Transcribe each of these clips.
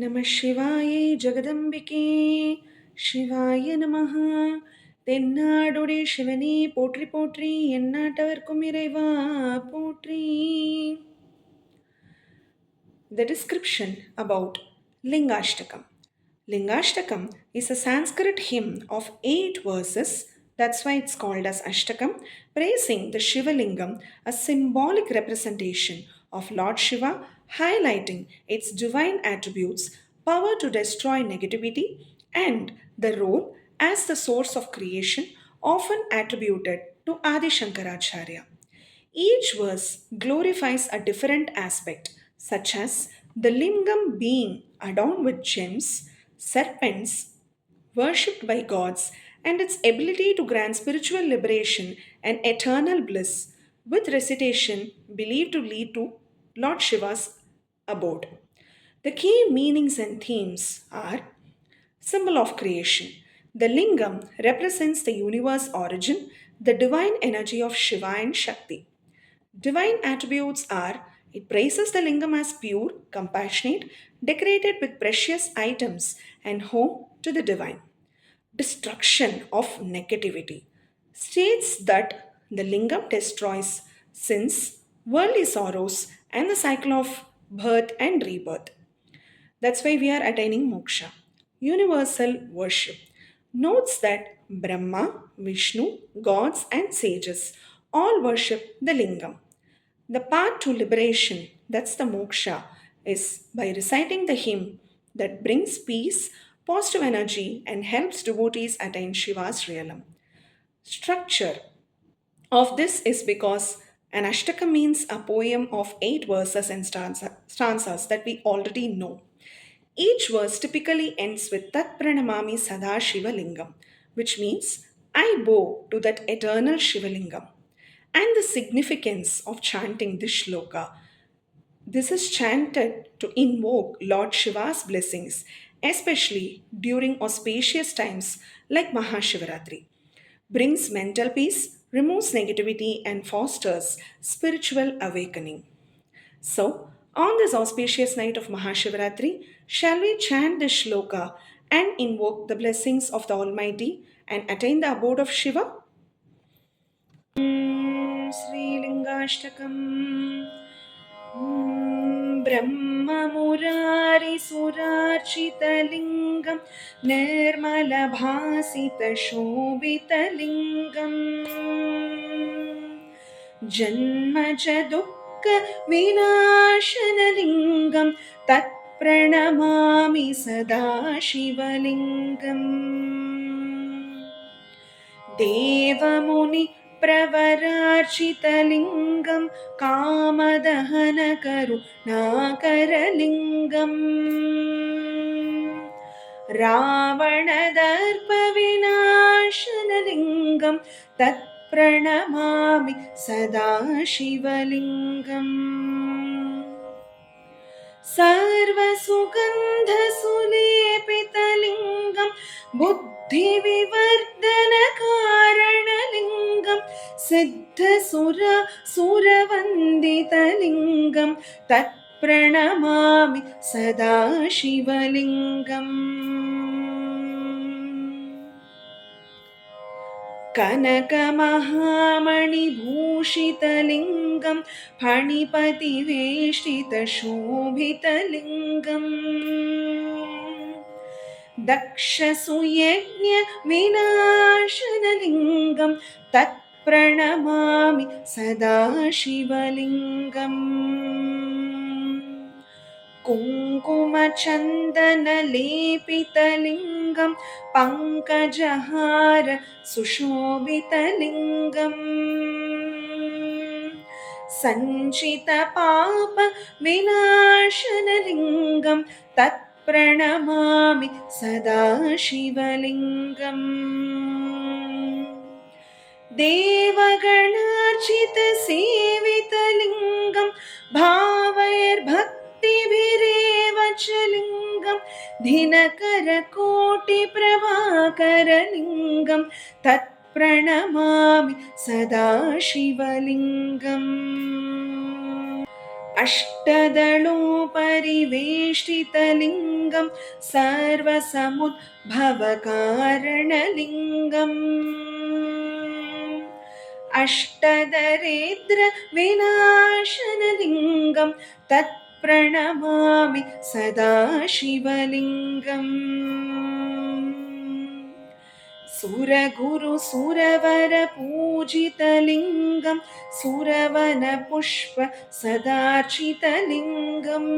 நம சிவாயே ஜெகதம்பிகே சிவாய நமஹ. தென்னாடுடைய சிவனே போற்றி போற்றி, எந்நாட்டவர்க்கும் இறைவா போற்றி. The description about Lingashtakam. Lingashtakam is a Sanskrit hymn of 8 verses. That's why it's called as Ashtakam, praising the Shiva Lingam, a symbolic representation of Lord Shiva, highlighting its divine attributes, power to destroy negativity, and the role as the source of creation, often attributed to Adi Shankaracharya. Each verse glorifies a different aspect, such as the lingam being adorned with gems, serpents worshipped by gods, and its ability to grant spiritual liberation and eternal bliss, with recitation believed to lead to Lord Shiva's abode. The key meanings and themes are: symbol of creation. The lingam represents the universe origin, the divine energy of Shiva and Shakti. Divine attributes are: it praises the lingam as pure, compassionate, decorated with precious items, and home to the divine. Destruction of negativity states that the lingam destroys sins, worldly sorrows, and the cycle of birth and rebirth. That's why we are attaining moksha. Universal worship notes that Brahma, Vishnu, gods, and sages all worship the lingam. The path to liberation, that's the moksha, is by reciting the hymn that brings peace, positive energy, and helps devotees attain Shiva's realm. Structure of this is because an ashtaka means a poem of 8 verses and stanzas that we already know. Each verse typically ends with Tat Pranamami Sada Shiva Lingam, which means I bow to that eternal Shiva Lingam. And the significance of chanting this shloka: this is chanted to invoke Lord Shiva's blessings, especially during auspicious times like Mahashivaratri. Brings mental peace, removes negativity, and fosters spiritual awakening. So, on this auspicious night of Mahashivaratri, shall we chant this shloka and invoke the blessings of the Almighty and attain the abode of Shiva? Srilingashtakam. ब्रह्ममुरारिसुरार्चितलिङ्गं निर्मलभासितशोभितलिङ्गम् जन्मजदुःखविनाशनलिङ्गं तत्प्रणमामि सदा शिवलिङ्गम् देवमुनि प्रवरार्चितलिङ्गं कामदहनकरुणाकरलिङ्गम् रावणदर्पविनाशनलिङ्गं तत्प्रणमामि सदा शिवलिङ्गम् सर्वसुगन्धसुलेपितलिङ्गं बुद्धिविवर्धनकारणलिङ्गं सिद्धसुरवन्दितलिङ्गं तत्प्रणमामि सदा शिवलिङ्गम् कनकमहामणिभूषितलिङ्गं फणिपतिवेष्टितशोभितलिङ्गम् दक्षसुयज्ञविनाशनलिङ्गं तत्प्रणमामि सदा शिवलिङ्गम् कुङ्कुमचन्दनलेपितलिङ्गं पङ्कजहार सुशोभितलिङ्गम् सञ्चितपापविनाशनलिङ्गं तत्प्रणमामि सदा शिवलिङ्गम् देवगणार्चितसेवितलिङ्गं भावैर्भक्तिभिरेव च लिङ्गं दिनकरकोटिप्रभाकरलिङ्गं तत्प्रणमामि सदा शिवलिङ्गम् अष्टदलोपरिवेष्टितलिङ्गं सर्वसमुद्भवकारणलिङ्गम् अष्टदरिद्रविनाशनलिङ्गं तत्प्रणमामि सदा शिवलिङ्गम् सुरगुरुसुरवरपूजितलिङ्गं सुरवनपुष्प सदार्चितलिङ्गम्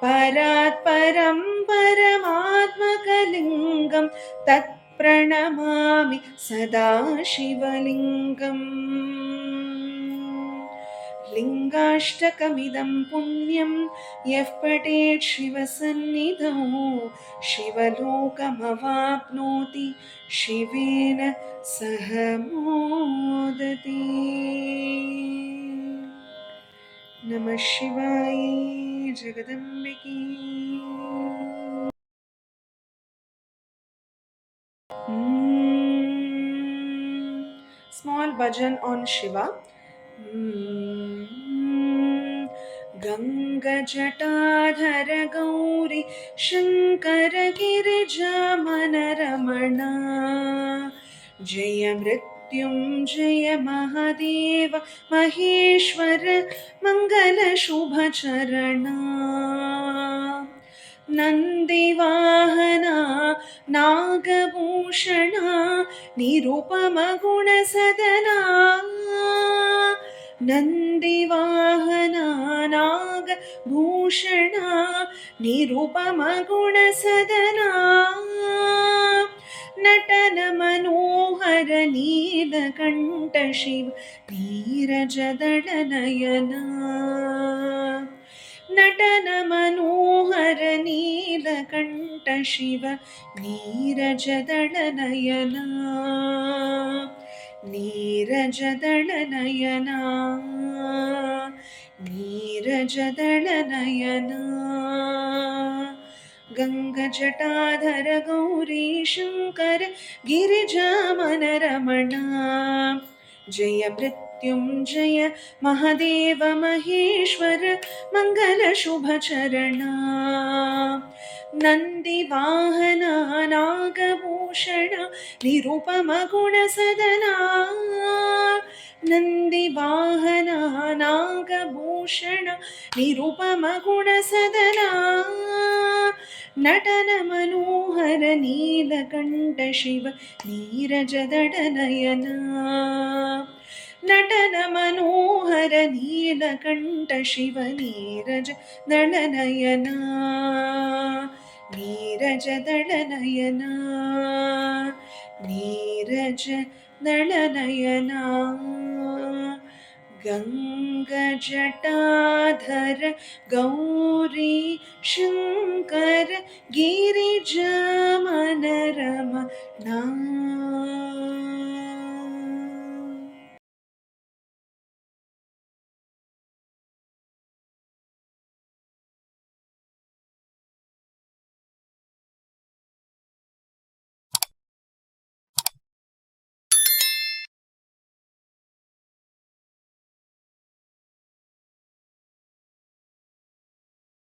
परात्परं परमात्मकलिङ्गं तत्प्रणमामि सदा शिवलिङ्गम् लिङ्गाष्टकमिदं पुण्यं यः पठेत् शिवसन्निधौ शिवलोकमवाप्नोति शिवेन सह मोदते। नमः शिवाय। जगदम्बिके। Small bhajan on Shiva. गङ्गजटाधर गौरी शङ्कर गिरिजामनरमणा जय मृत्युञ्जय महादेव महेश्वर मङ्गलशुभचरणा नन्दिवाहना नागभूषणा निरुपमगुणसदना नन्दिवाहना नागभूषणा निरुपमगुणसदना नटन मनोहर नीलकण्ठ शिव नीरजदलनयना नटन मनोहर नीलकण्ठ शिव नीरजदलनयना नीरजदलनयना नीरजदलनयना गङ्गजटाधर गौरी शङ्कर गिरिजामनरमणा जय मृत्युञ्जय महादेव महेश्वर मङ्गलशुभचरणा नन्दिवाहना नागभूषण निरुपमगुणसदना नन्दिवाहना नागभूषण निरुपमगुणसदना नटन मनोहर नीलकण्ठ शिव नीरजदलनयना नटन मनोहर नीलकण्ठ शिव नीरजदलनयना नीरजदलनयना नीरजदलनयना गङ्गजटाधर गौरी शङ्कर गिरिजामनरमणा।